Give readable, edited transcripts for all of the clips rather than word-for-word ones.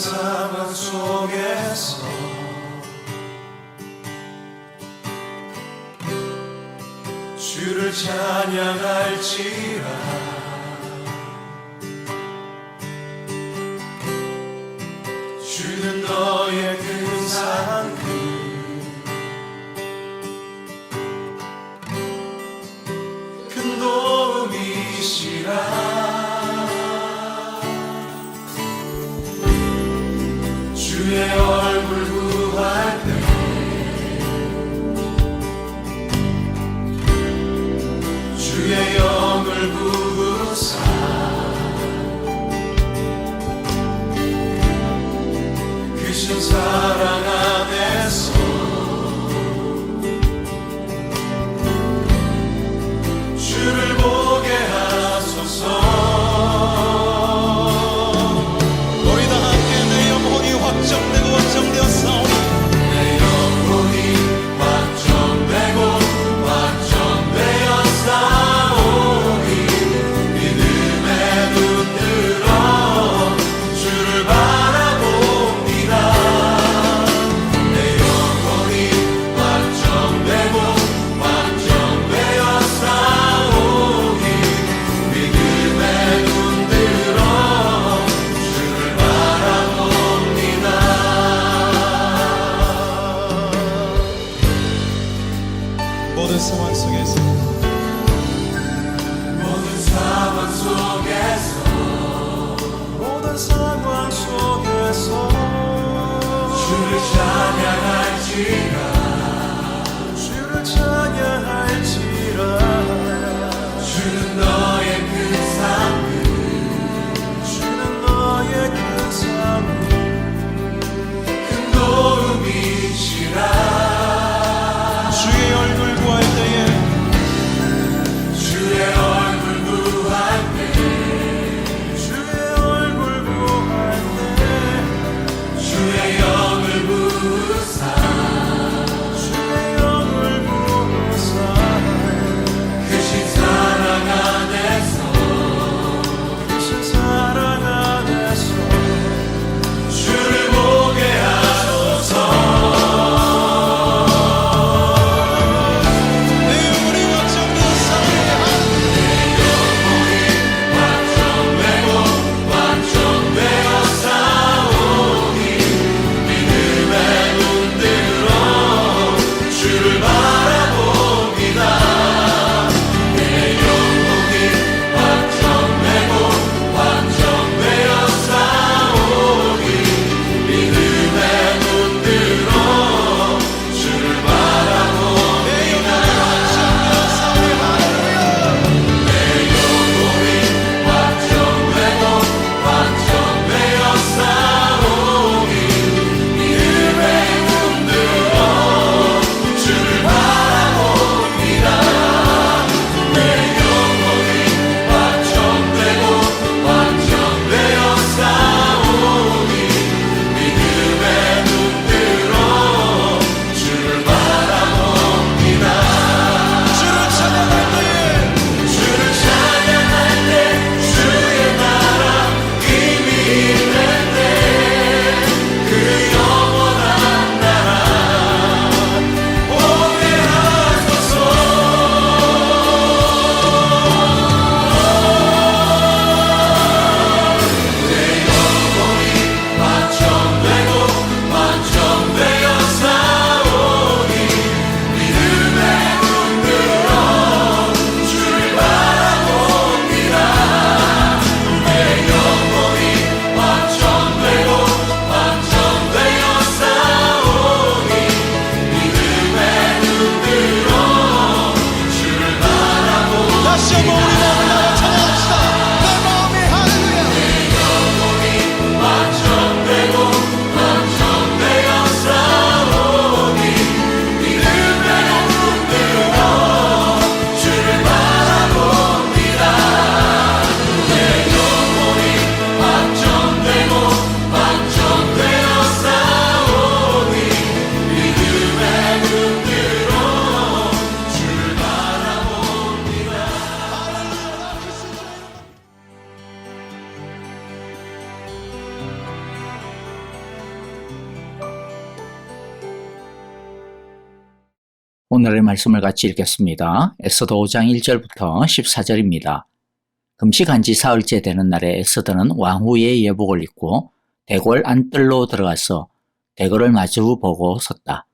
상황 속에서 주를 찬양할지라. 주는 너의 근사한 큰 도움이시라. 주의 얼굴 구할 때 주의 영을 부으사 크신 사랑 안에서 주를 보게 하소서. 우리 다 함께 내 영혼이 확정되고 확정되었사오니 내 영혼이 확정되고 확정되었사오니 믿음의 눈 들어 주를 바라봅니다. 내 영혼이 확정되고 확정되었사오니 믿음의 눈 들어 주를 바라봅니다. 모든 상황 속에서 모든 상황 속에서 모든 상황 속에서 주를 찬양할지라. 주를 찬양할지라. 주는 너의 큰 주는 너의 큰 큰 도움이시라. 주의 얼굴 구할 때에 주의 얼굴 구할 때 주의 얼굴 구할 때 주의 영을 부으사 오늘의 말씀을 같이 읽겠습니다. 에스더 5장 1절부터 14절입니다. 금식한 지 사흘째 되는 날에 에스더는 왕후의 예복을 입고 대궐 안뜰로 들어가서 대궐을 마주보고 섰다.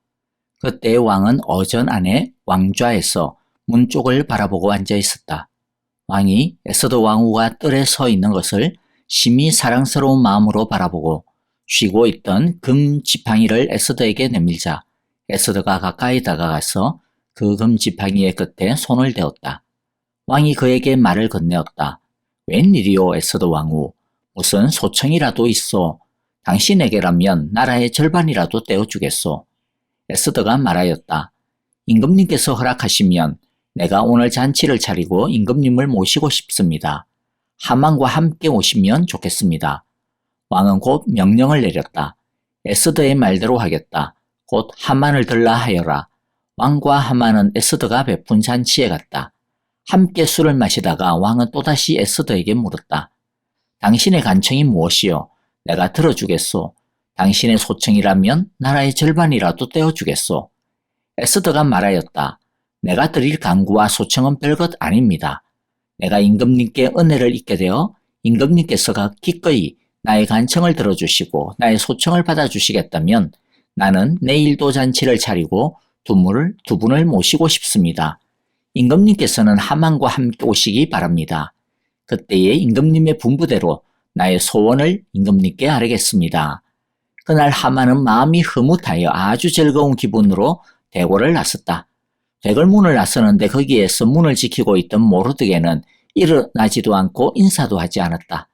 그때 왕은 어전 안에 왕좌에서 문 쪽을 바라보고 앉아 있었다. 왕이 에스더 왕후가 뜰에 서 있는 것을 심히 사랑스러운 마음으로 바라보고 쥐고 있던 금 지팡이를 에스더에게 내밀자 에스더가 가까이 다가가서 그 금 지팡이의 끝에 손을 대었다. 왕이 그에게 말을 건네었다. 웬일이오 에스더 왕후, 무슨 소청이라도 있어. 당신에게라면 나라의 절반이라도 떼어주겠소. 에스더가 말하였다. 임금님께서 허락하시면 내가 오늘 잔치를 차리고 임금님을 모시고 싶습니다. 하만과 함께 오시면 좋겠습니다. 왕은 곧 명령을 내렸다. 에스더의 말대로 하겠다. 곧 하만을 들라 하여라. 왕과 하만은 에스더가 베푼 잔치에 갔다. 함께 술을 마시다가 왕은 또다시 에스더에게 물었다. 당신의 간청이 무엇이요? 내가 들어주겠소. 당신의 소청이라면 나라의 절반이라도 떼어주겠소. 에스더가 말하였다. 내가 드릴 간구와 소청은 별것 아닙니다. 내가 임금님께 은혜를 잊게 되어 임금님께서가 기꺼이 나의 간청을 들어주시고 나의 소청을 받아주시겠다면 나는 내일도 잔치를 차리고 두 분을 모시고 싶습니다. 임금님께서는 하만과 함께 오시기 바랍니다. 그때에 임금님의 분부대로 나의 소원을 임금님께 아뢰겠습니다. 그날 하만은 마음이 흐뭇하여 아주 즐거운 기분으로 대궐을 나섰다. 대궐문을 나서는데 거기에서 문을 지키고 있던 모르드게는 일어나지도 않고 인사도 하지 않았다.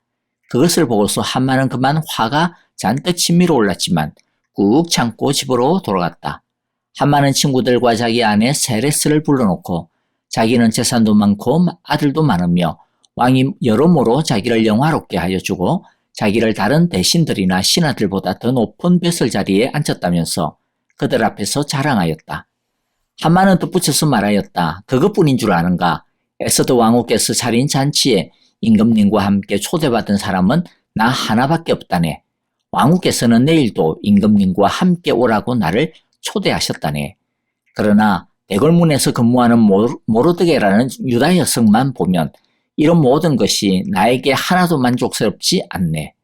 그것을 보고서 하만은 그만 화가 잔뜩 치밀어 올랐지만 꾹 참고 집으로 돌아갔다. 하만은 친구들과 자기 아내 세레스를 불러놓고 자기는 재산도 많고 아들도 많으며 왕이 여러모로 자기를 영화롭게 하여 주고 자기를 다른 대신들이나 신하들보다 더 높은 벼슬 자리에 앉혔다면서 그들 앞에서 자랑하였다. 하만은 덧붙여서 말하였다. 그것뿐인 줄 아는가? 에스더 왕후께서 차린 잔치에 임금님과 함께 초대받은 사람은 나 하나밖에 없다네. 왕후께서는 내일도 임금님과 함께 오라고 나를 초대하셨다네. 그러나 대궐문에서 근무하는 모르드게라는 유다 여성만 보면 이런 모든 것이 나에게 하나도 만족스럽지 않네.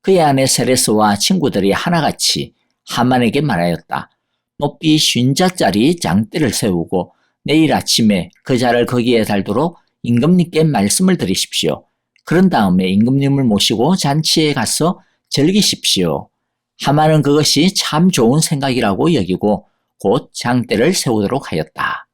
그의 아내 세레스와 친구들이 하나같이 하만에게 말하였다. 높이 50자짜리 장대를 세우고 내일 아침에 그 자를 거기에 달도록 임금님께 말씀을 드리십시오. 그런 다음에 임금님을 모시고 잔치에 가서 즐기십시오. 하만은 그것이 참 좋은 생각이라고 여기고 곧 장대를 세우도록 하였다.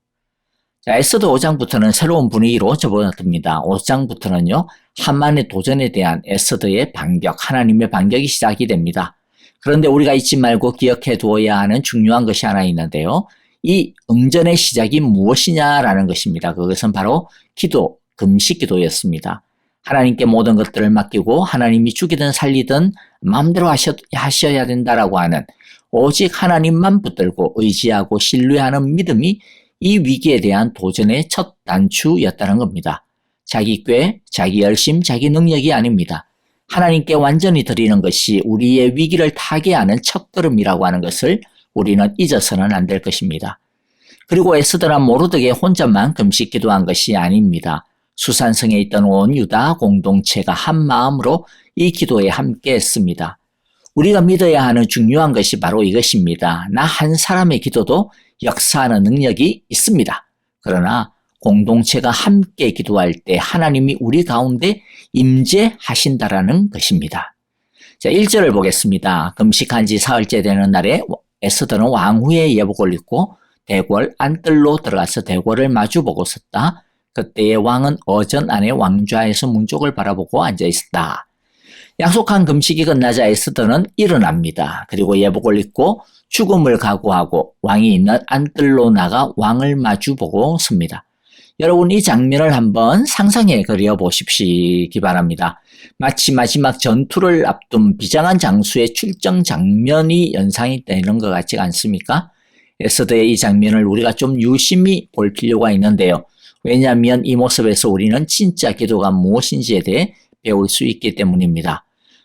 자, 에스더 5장부터는 새로운 분위기로 접어듭니다. 5장부터는요, 하만의 도전에 대한 에스더의 반격, 하나님의 반격이 시작이 됩니다. 그런데 우리가 잊지 말고 기억해 두어야 하는 중요한 것이 하나 있는데요. 이 응전의 시작이 무엇이냐라는 것입니다. 그것은 바로 기도, 금식 기도였습니다. 하나님께 모든 것들을 맡기고 하나님이 죽이든 살리든 마음대로 하셔야 된다라고 하는 오직 하나님만 붙들고 의지하고 신뢰하는 믿음이 이 위기에 대한 도전의 첫 단추였다는 겁니다. 자기 꾀, 자기 열심, 자기 능력이 아닙니다. 하나님께 완전히 드리는 것이 우리의 위기를 타개하는 첫걸음이라고 하는 것을 우리는 잊어서는 안 될 것입니다. 그리고 에스더나 모르드게 혼자만 금식 기도한 것이 아닙니다. 수산성에 있던 온 유다 공동체가 한 마음으로 이 기도에 함께 했습니다. 우리가 믿어야 하는 중요한 것이 바로 이것입니다. 나 한 사람의 기도도 역사하는 능력이 있습니다. 그러나 공동체가 함께 기도할 때 하나님이 우리 가운데 임재하신다라는 것입니다. 자, 1절을 보겠습니다. 금식한 지 사흘째 되는 날에 에스더는 왕후의 예복을 입고 대궐 안뜰로 들어가서 대궐을 마주보고 섰다. 그때의 왕은 어전 안에 왕좌에서 문 쪽을 바라보고 앉아 있었다. 약속한 금식이 끝나자 에스더는 일어납니다. 그리고 예복을 입고 죽음을 각오하고 왕이 있는 안뜰로 나가 왕을 마주보고 섭니다. 여러분, 이 장면을 한번 상상해 그려 보십시기 바랍니다. 마치 마지막 전투를 앞둔 비장한 장수의 출정 장면이 연상이 되는 것 같지 않습니까? 에스더의 이 장면을 우리가 좀 유심히 볼 필요가 있는데요. 왜냐하면 이 모습에서 우리는 진짜 기도가 무엇인지에 대해 배울 수 있기 때문입니다.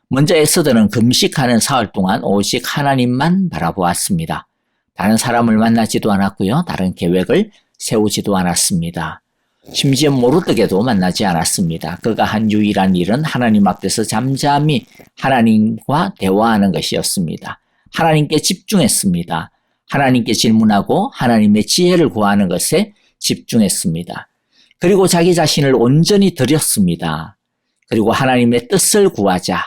먼저 에스더는 금식하는 사흘 동안 오직 하나님만 바라보았습니다. 다른 사람을 만나지도 않았고요. 다른 계획을 세우지도 않았습니다. 심지어 모르드게도 만나지 않았습니다. 그가 한 유일한 일은 하나님 앞에서 잠잠히 하나님과 대화하는 것이었습니다. 하나님께 집중했습니다. 하나님께 질문하고 하나님의 지혜를 구하는 것에 집중했습니다. 그리고 자기 자신을 온전히 드렸습니다. 그리고 하나님의 뜻을 구하자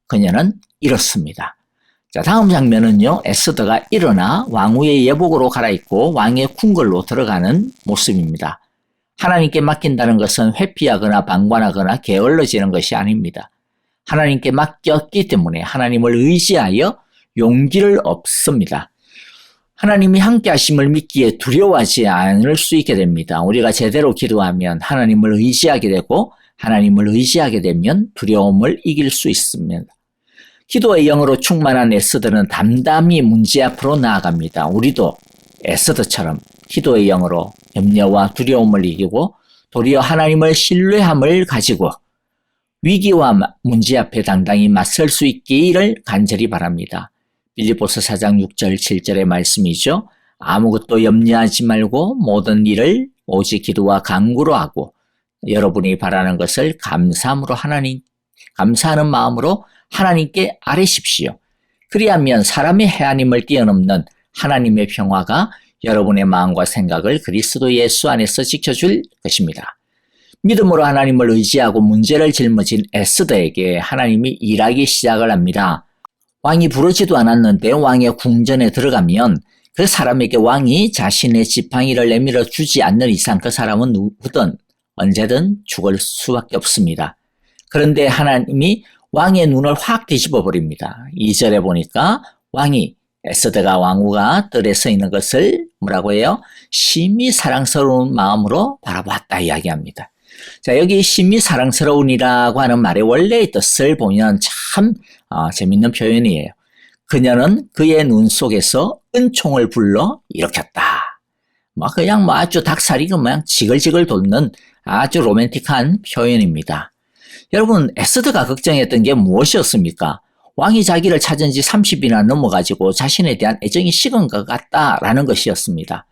그녀는 이렇습니다. 자, 다음 장면은요, 에스더가 일어나 왕후의 예복으로 갈아입고 왕의 궁궐로 들어가는 모습입니다. 하나님께 맡긴다는 것은 회피하거나 방관하거나 게을러지는 것이 아닙니다. 하나님께 맡겼기 때문에 하나님을 의지하여 용기를 얻습니다. 하나님이 함께 하심을 믿기에 두려워하지 않을 수 있게 됩니다. 우리가 제대로 기도하면 하나님을 의지하게 되고 하나님을 의지하게 되면 두려움을 이길 수 있습니다. 기도의 영으로 충만한 에스더는 담담히 문제 앞으로 나아갑니다. 우리도 에스더처럼 기도의 영으로 염려와 두려움을 이기고 도리어 하나님을 신뢰함을 가지고 위기와 문제 앞에 당당히 맞설 수 있기를 간절히 바랍니다. 빌립보서 4장 6절 7절의 말씀이죠. 아무것도 염려하지 말고 모든 일을 오직 기도와 간구로 하고 여러분이 바라는 것을 감사하는 마음으로 하나님께 아뢰십시오. 그리하면 사람의 헤아림을 뛰어넘는 하나님의 평화가 여러분의 마음과 생각을 그리스도 예수 안에서 지켜줄 것입니다. 믿음으로 하나님을 의지하고 문제를 짊어진 에스더에게 하나님이 일하기 시작을 합니다. 왕이 부르지도 않았는데 왕의 궁전에 들어가면 그 사람에게 왕이 자신의 지팡이를 내밀어 주지 않는 이상 그 사람은 누구든 언제든 죽을 수밖에 없습니다. 그런데 하나님이 왕의 눈을 확 뒤집어 버립니다. 2절에 보니까 왕이 에스더가 왕후가 뜰에 서 있는 것을 뭐라고 해요? 심히 사랑스러운 마음으로 바라보았다 이야기합니다. 자, 여기 심히 사랑스러운이라고 하는 말의 원래의 뜻을 보면 참 재밌는 표현이에요. 그녀는 그의 눈 속에서 은총을 불러 일으켰다. 그냥 아주 닭살이 그냥 지글지글 돋는 아주 로맨틱한 표현입니다. 여러분, 에스더가 걱정했던 게 무엇이었습니까? 왕이 자기를 찾은 지 30이나 넘어가지고 자신에 대한 애정이 식은 것 같다라는 것이었습니다.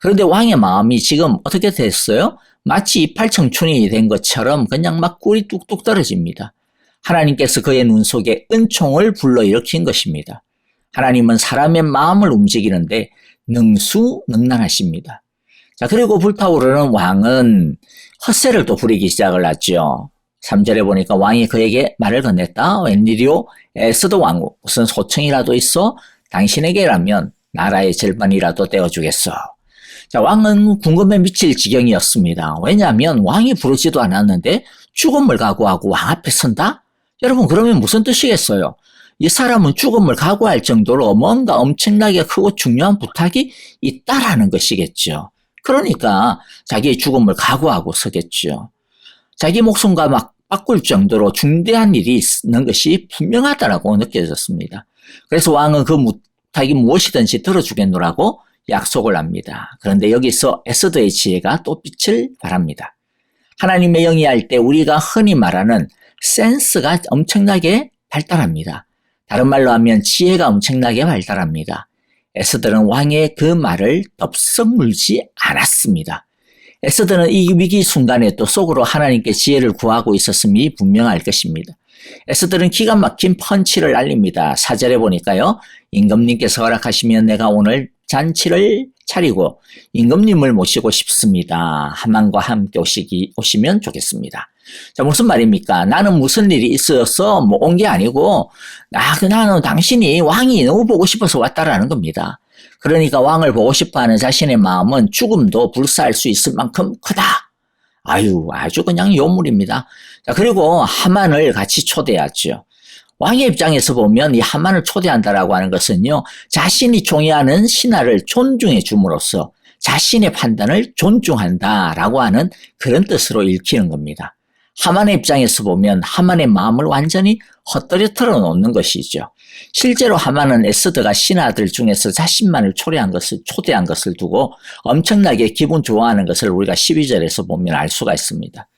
그런데 왕의 마음이 지금 어떻게 됐어요? 마치 이팔청춘이 된 것처럼 그냥 막 꿀이 뚝뚝 떨어집니다. 하나님께서 그의 눈 속에 은총을 불러일으킨 것입니다. 하나님은 사람의 마음을 움직이는데 능수능란하십니다. 자, 그리고 불타오르는 왕은 헛새를 또 부리기 시작을 하죠. 3절에 보니까 왕이 그에게 말을 건넸다. 웬일이요? 에스더 왕후, 무슨 소청이라도 있어? 당신에게라면 나라의 절반이라도 떼어주겠어. 자, 왕은 궁금해 미칠 지경이었습니다. 왜냐하면 왕이 부르지도 않았는데 죽음을 각오하고 왕 앞에 선다? 여러분, 그러면 무슨 뜻이겠어요? 이 사람은 죽음을 각오할 정도로 뭔가 엄청나게 크고 중요한 부탁이 있다라는 것이겠죠. 그러니까 자기의 죽음을 각오하고 서겠죠. 자기 목숨과 막 바꿀 정도로 중대한 일이 있는 것이 분명하다라고 느껴졌습니다. 그래서 왕은 그 부탁이 무엇이든지 들어주겠노라고 약속을 합니다. 그런데 여기서 에스더의 지혜가 또 빛을 발합니다. 하나님의 영이 할 때 우리가 흔히 말하는 센스가 엄청나게 발달합니다. 다른 말로 하면 지혜가 엄청나게 발달합니다. 에스더는 왕의 그 말을 덥석 물지 않았습니다. 에스더는 이 위기 순간에 또 속으로 하나님께 지혜를 구하고 있었음이 분명할 것입니다. 에스더는 기가 막힌 펀치를 날립니다. 4절에 보니까요. 임금님께서 허락하시면 내가 오늘 잔치를 차리고 임금님을 모시고 싶습니다. 하만과 함께 오시면 좋겠습니다. 자, 무슨 말입니까? 나는 무슨 일이 있어서 온 게 아니고 나는 당신이 왕이 너무 보고 싶어서 왔다라는 겁니다. 그러니까 왕을 보고 싶어하는 자신의 마음은 죽음도 불사할 수 있을 만큼 크다. 아주 그냥 요물입니다. 자, 그리고 하만을 같이 초대하죠. 왕의 입장에서 보면 이 하만을 초대한다라고 하는 것은요, 자신이 총애하는 신하를 존중해 줌으로써 자신의 판단을 존중한다라고 하는 그런 뜻으로 읽히는 겁니다. 하만의 입장에서 보면 하만의 마음을 완전히 헛되려 놓는 것이죠. 실제로 하만은 에스더가 신하들 중에서 자신만을 초대한 것을 두고 엄청나게 기분 좋아하는 것을 우리가 12절에서 보면 알 수가 있습니다.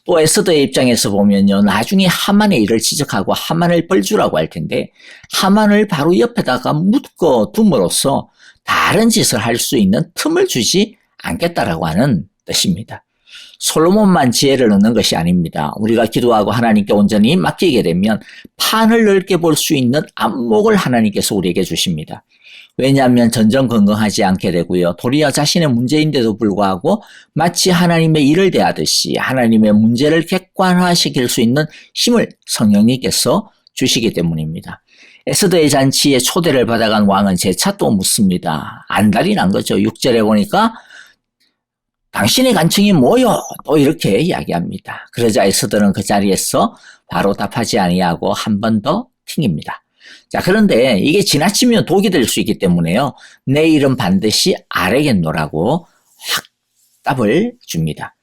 또 에스더의 입장에서 보면요, 나중에 하만의 일을 지적하고 하만을 벌주라고 할 텐데 하만을 바로 옆에다가 묶어 둠으로써 다른 짓을 할 수 있는 틈을 주지 않겠다라고 하는 뜻입니다. 솔로몬만 지혜를 얻는 것이 아닙니다. 우리가 기도하고 하나님께 온전히 맡기게 되면 판을 넓게 볼 수 있는 안목을 하나님께서 우리에게 주십니다. 왜냐하면 전전긍긍하지 않게 되고요. 도리어 자신의 문제인데도 불구하고 마치 하나님의 일을 대하듯이 하나님의 문제를 객관화시킬 수 있는 힘을 성령님께서 주시기 때문입니다. 에스더의 잔치에 초대를 받아간 왕은 재차 또 묻습니다. 안달이 난 거죠. 6절에 보니까 당신의 간청이 뭐요? 또 이렇게 이야기합니다. 그러자 에스더는 그 자리에서 바로 답하지 아니하고 한 번 더 튕깁니다. 자, 그런데 이게 지나치면 독이 될 수 있기 때문에요. 내 일은 반드시 알아겠노라고 확 답을 줍니다.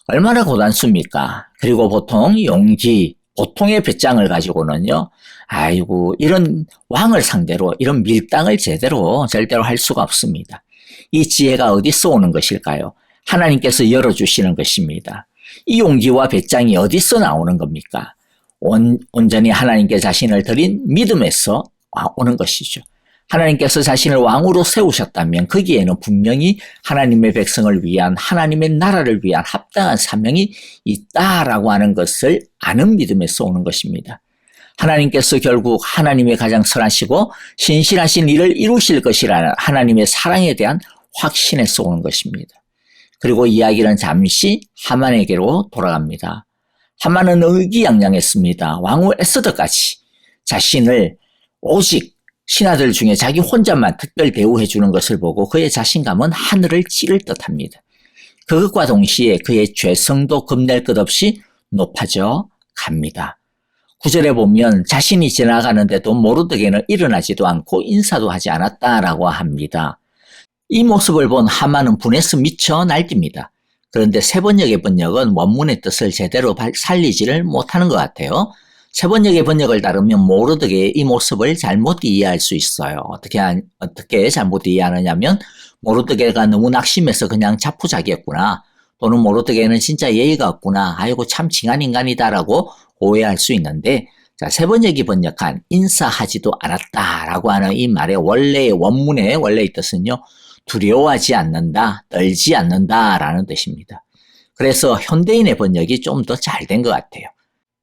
얼마나 고단수입니까? 그리고 보통 용기, 보통의 배짱을 가지고는요. 아이고, 이런 왕을 상대로 이런 밀당을 절대로 할 수가 없습니다. 이 지혜가 어디서 오는 것일까요? 하나님께서 열어주시는 것입니다. 이 용기와 배짱이 어디서 나오는 겁니까? 온전히 하나님께 자신을 드린 믿음에서 오는 것이죠. 하나님께서 자신을 왕으로 세우셨다면 거기에는 분명히 하나님의 백성을 위한, 하나님의 나라를 위한 합당한 사명이 있다라고 하는 것을 아는 믿음에서 오는 것입니다. 하나님께서 결국 하나님의 가장 선하시고 신실하신 일을 이루실 것이라는 하나님의 사랑에 대한 확신에서 오는 것입니다. 그리고 이야기는 잠시 하만에게로 돌아갑니다. 하만은 의기양양했습니다. 왕후 에스더까지 자신을 오직 신하들 중에 자기 혼자만 특별 대우해 주는 것을 보고 그의 자신감은 하늘을 찌를 듯합니다. 그것과 동시에 그의 죄성도 겁낼 것 없이 높아져 갑니다. 9절에 보면 자신이 지나가는데도 모르드게는 일어나지도 않고 인사도 하지 않았다라고 합니다. 이 모습을 본 하만은 분해서 미쳐 날뜁니다. 그런데 세번역의 번역은 원문의 뜻을 제대로 살리지를 못하는 것 같아요. 세번역의 번역을 따르면 모르드게의 이 모습을 잘못 이해할 수 있어요. 어떻게 잘못 이해하느냐면 모르드게가 너무 낙심해서 그냥 자포자기했구나. 또는 모르드게는 진짜 예의가 없구나. 아이고 참 징한 인간이다라고 오해할 수 있는데, 자, 세번역이 번역한 인사하지도 않았다라고 하는 이 말의 원문의 원래의 뜻은요, 두려워하지 않는다, 떨지 않는다라는 뜻입니다. 그래서 현대인의 번역이 좀 더 잘 된 것 같아요.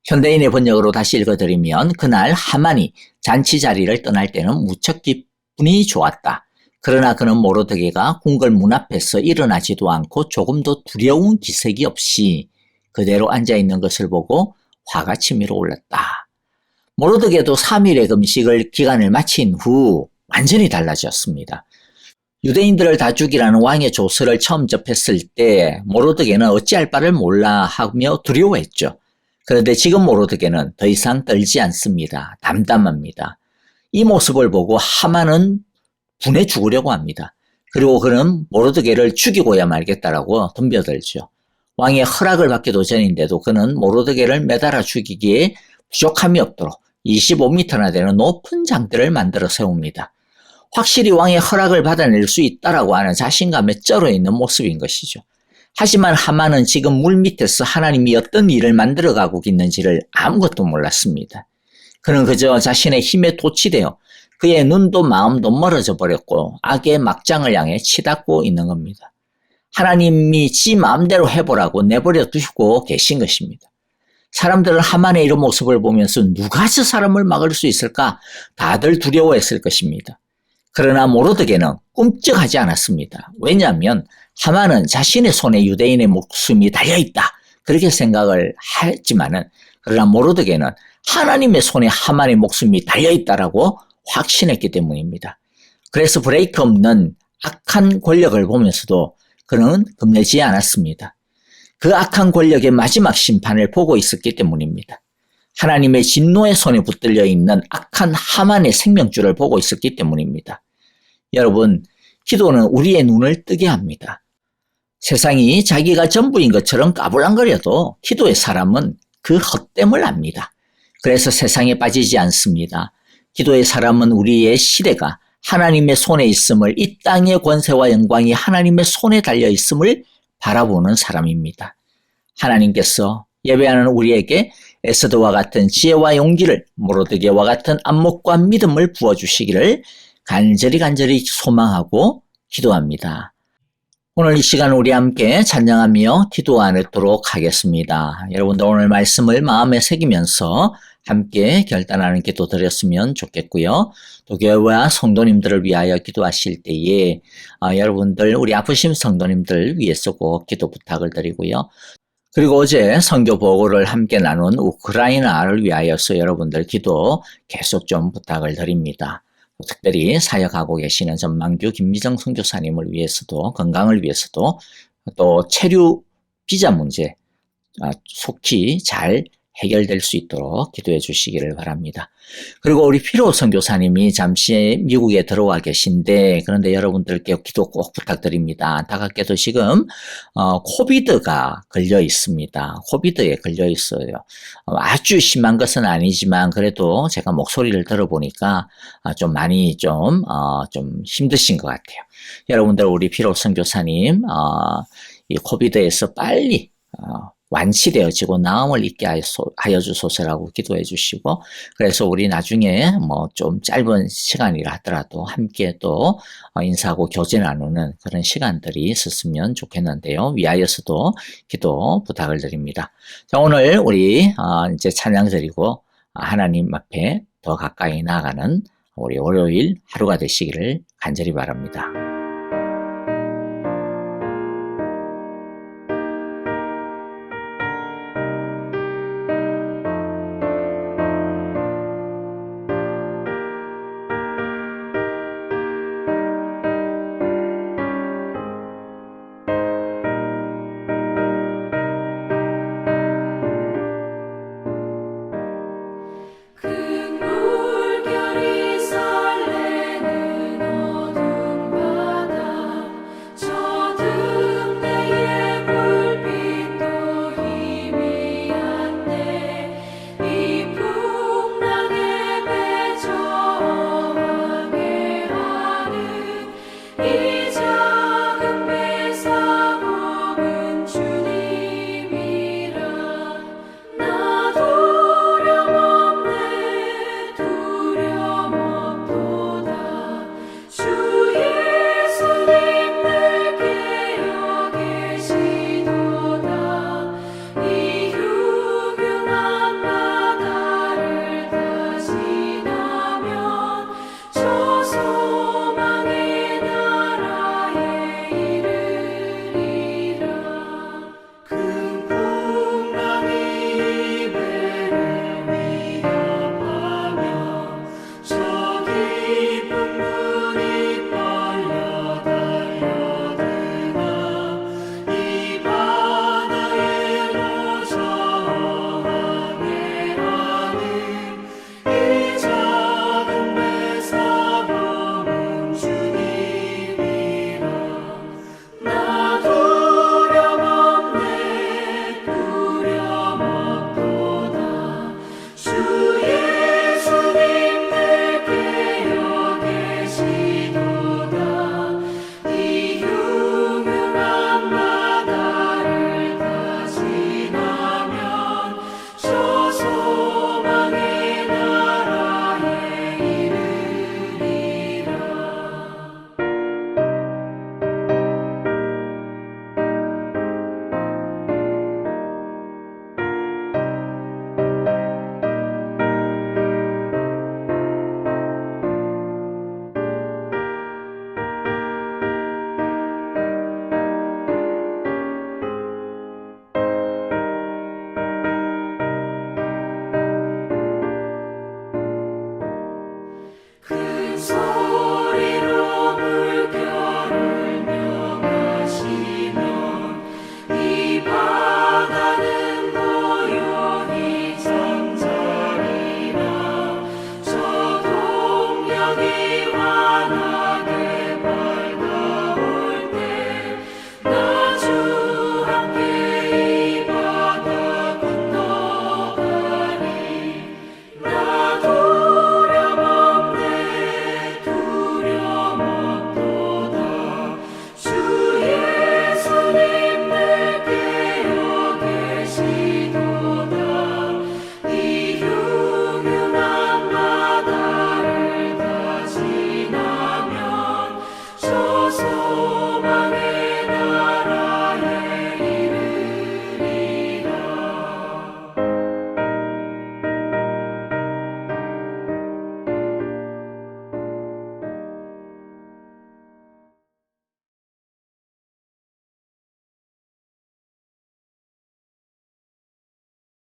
현대인의 번역으로 다시 읽어드리면 그날 하만이 잔치 자리를 떠날 때는 무척 기분이 좋았다. 그러나 그는 모르드게가 궁궐 문 앞에서 일어나지도 않고 조금도 두려운 기색이 없이 그대로 앉아있는 것을 보고 화가 치밀어 올랐다. 모르드게도 3일의 금식을 기간을 마친 후 완전히 달라졌습니다. 유대인들을 다 죽이라는 왕의 조서를 처음 접했을 때 모르드게는 어찌할 바를 몰라 하며 두려워했죠. 그런데 지금 모르드게는 더 이상 떨지 않습니다. 담담합니다. 이 모습을 보고 하만은 분해 죽으려고 합니다. 그리고 그는 모르드게를 죽이고야 말겠다라고 덤벼들죠. 왕의 허락을 받기도 전인데도 그는 모르드게를 매달아 죽이기에 부족함이 없도록 25m나 되는 높은 장대를 만들어 세웁니다. 확실히 왕의 허락을 받아낼 수 있다라고 하는 자신감에 쩔어 있는 모습인 것이죠. 하지만 하만은 지금 물 밑에서 하나님이 어떤 일을 만들어가고 있는지를 아무것도 몰랐습니다. 그는 그저 자신의 힘에 도취되어 그의 눈도 마음도 멀어져 버렸고 악의 막장을 향해 치닫고 있는 겁니다. 하나님이 지 마음대로 해보라고 내버려 두시고 계신 것입니다. 사람들은 하만의 이런 모습을 보면서 누가 저 사람을 막을 수 있을까? 다들 두려워했을 것입니다. 그러나 모르드게는 꿈쩍하지 않았습니다. 왜냐하면 하만은 자신의 손에 유대인의 목숨이 달려있다. 그렇게 생각을 했지만은, 그러나 모르드게는 하나님의 손에 하만의 목숨이 달려있다라고 확신했기 때문입니다. 그래서 브레이크 없는 악한 권력을 보면서도 그는 겁내지 않았습니다. 그 악한 권력의 마지막 심판을 보고 있었기 때문입니다. 하나님의 진노의 손에 붙들려 있는 악한 하만의 생명줄을 보고 있었기 때문입니다. 여러분, 기도는 우리의 눈을 뜨게 합니다. 세상이 자기가 전부인 것처럼 까불랑거려도 기도의 사람은 그 헛됨을 압니다. 그래서 세상에 빠지지 않습니다. 기도의 사람은 우리의 시대가 하나님의 손에 있음을, 이 땅의 권세와 영광이 하나님의 손에 달려 있음을 바라보는 사람입니다. 하나님께서 예배하는 우리에게 에스더와 같은 지혜와 용기를, 모르드게와 같은 안목과 믿음을 부어주시기를 간절히 소망하고 기도합니다. 오늘 이 시간 우리 함께 찬양하며 기도하도록 하겠습니다. 여러분들 오늘 말씀을 마음에 새기면서 함께 결단하는 기도 드렸으면 좋겠고요. 또 교회와 성도님들을 위하여 기도하실 때에 여러분들 우리 아프신 성도님들 위해서 꼭 기도 부탁을 드리고요. 그리고 어제 선교 보고를 함께 나눈 우크라이나를 위하여서 여러분들 기도 계속 좀 부탁을 드립니다. 특별히 사역하고 계시는 전망규 김미정 선교사님을 위해서도 건강을 위해서도 또 체류 비자 문제 속히 잘 해결될 수 있도록 기도해 주시기를 바랍니다. 그리고 우리 피로 선교사님이 잠시 미국에 들어와 계신데 그런데 여러분들께 기도 꼭 부탁드립니다. 안타깝게도 지금 코비드가 걸려 있습니다. 코비드에 걸려 있어요. 아주 심한 것은 아니지만 그래도 제가 목소리를 들어보니까 좀 많이 좀 힘드신 것 같아요. 여러분들 우리 피로 선교사님 이 코비드에서 빨리 완치되어지고 나음을 있게 하여 주소서라고 기도해 주시고 그래서 우리 나중에 뭐 좀 짧은 시간이라 하더라도 함께 또 인사하고 교제 나누는 그런 시간들이 있었으면 좋겠는데요. 위하여서도 기도 부탁을 드립니다. 자, 오늘 우리 이제 찬양 드리고 하나님 앞에 더 가까이 나아가는 우리 월요일 하루가 되시기를 간절히 바랍니다.